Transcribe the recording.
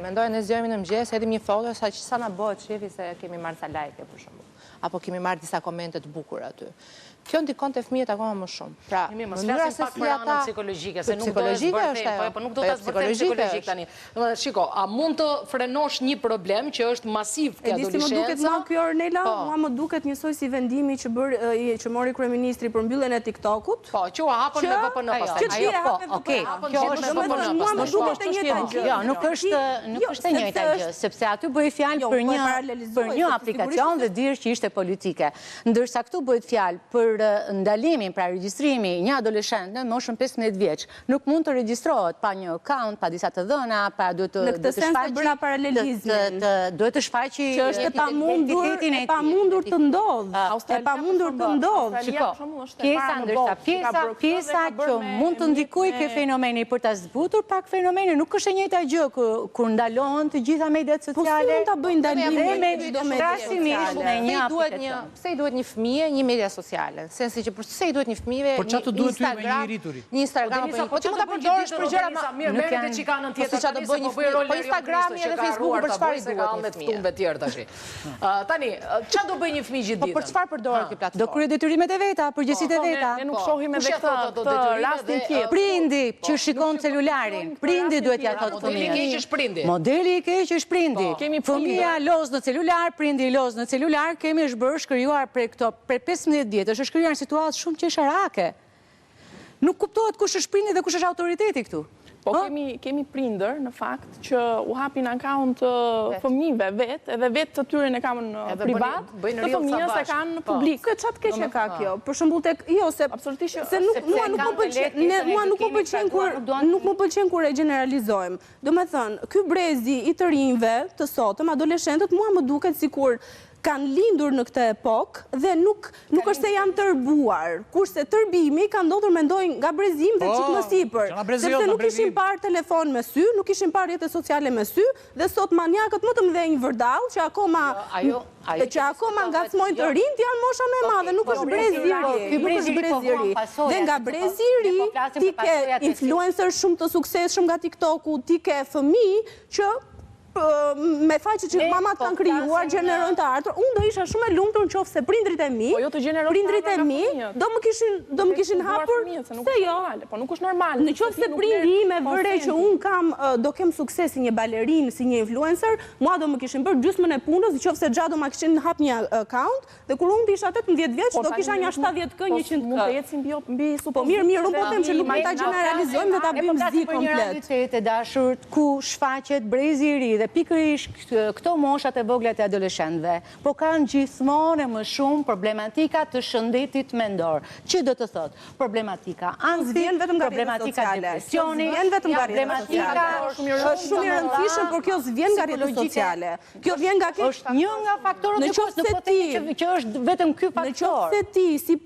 Mendoj në zgjohemi në mëngjes, edhim një foto sa që sa na bëhet shefi se kemi marrë sa like për shembull. Apo kemi marrë disa komente të bukura aty. Kjo ndikon te fëmijët akoma më shumë. Pra, mënyra se si ata psikologjike, se nuk do të zbërthej, po nuk do ta zbërthej psikologjik tani. Domethënë, shiko, a mund të frenosh një problem që është masiv ke adoleshenca? Edisi më duket më kjo Ornela, mua më duket njësoj si vendimi që mori kryeministri për mbylljen e TikTokut. Po, që u hapën me VPN pastaj. Okej, kjo është VPN. Mua më duket e njëjta gjë. Jo, nuk është e njëjta gjë, sepse aty bëhet fjalë për një aplikacion dhe dirë që ishte politike. Ndërsa këtu bëhet fjalë për ndalimin, pra regjistrimi një adoleshent në moshën 15 vjeç, nuk mund të regjistrohet pa një account, pa disa të dhëna, pa duhet të në këtë sens të bëra paralelizmin. Duhet të shfaqi që është e pamundur të ndodhë. E pamundur të ndodhë. Shiko, pjesa që mund të ndikojë ke fenomeni për ta zbutur pak fenomeni, nuk është e njëjta gjë kur ndalohen të gjitha mediat sociale. Po si mund ta bëjnë ndalimin çdo media me një aplikacion? Pse i duhet një fëmijë një media sociale? Sensi që përse i duhet një fëmijëve një Instagram apo ti mund ta përdorësh për gjëra më mirë merret çikanën tjetër çfarë do bëj një fëmijë po Instagrami edhe Facebooku për çfarë i duhet një fëmijë tjetër tash. Tani, çfarë do bëj një fëmijë gjithë ditën? Po për çfarë përdoret kjo platformë? Do kryej detyrimet e veta, përgjegjësitë e veta. Ne nuk shohim edhe këtë rastin tjetër. Prindi që shikon celularin, prindi duhet ja thotë fëmijës. Modeli i keq është prindi. Modeli i keq është prindi. Fëmia loz në celular, prindi loz në celular, kemi zhbërë shkrijuar për 15 vjetësh, është shkruar në situatë shumë qesharake. Nuk kuptohet kush është prindi dhe kush është autoriteti këtu. Po kemi prindër, në fakt, që u hapin account fëmijëve vetë, edhe vetë të tyre në kamën privat, të fëmijës e kanë në publik. Qatë keqe ka kjo? Për shembull tek jo se nuk më pëlqen kur e generalizojmë. Domethënë, ky brezi i të rinjve, të sotëm, adoleshentët, mua më duket sikur kanë lindur në këtë epokë dhe nuk është se janë tërbuar, kurse tërbimi ka ndodhur mendoj nga brezim dhe çik më sipër, sepse nuk ishin parë telefon me sy, nuk ishin parë rrjete sociale me sy, dhe sot maniakët më të mëdhenj vërdall që akoma ngacmojnë të rinjt janë mosha më e madhe, nuk është brezi i ri. Dhe nga brezi i ri ti ke influencer shumë të suksesshëm nga TikToku, ti ke fëmijë që me faqe që mamat kanë krijuar, gjenerojnë të ardhur, unë do isha shumë e lumtur nëse prindrit e mi, do më kishin hapur, se jo, po nuk është normal. Nëse prindi im e vëre që unë do kem sukses si një balerinë, si një influencer, mua do më kishin bërë gjysmën e punës, nëse xha do ma kishin hap një account, dhe kur unë isha 18 vjeç, do kisha një 70k, 100k. Mund të jetë mbi po mirë, unë po them që nuk mund ta gjeneralizojmë dhe ta bëjmë zi komplet. E dashur ku shfaqet brezi i ri dhe pikërisht këto moshat e vogla të adoleshentëve, po kanë gjithmonë më shumë problematika të shëndetit mendor. Që do të thotë? Problematika anksi, problematika depresioni, problematika është shumë i rëndësishëm, por kjo s'vjen nga rrjetet sociale. Kjo vjen nga është një nga faktorët që është vetëm ky faktor. Nëse ti si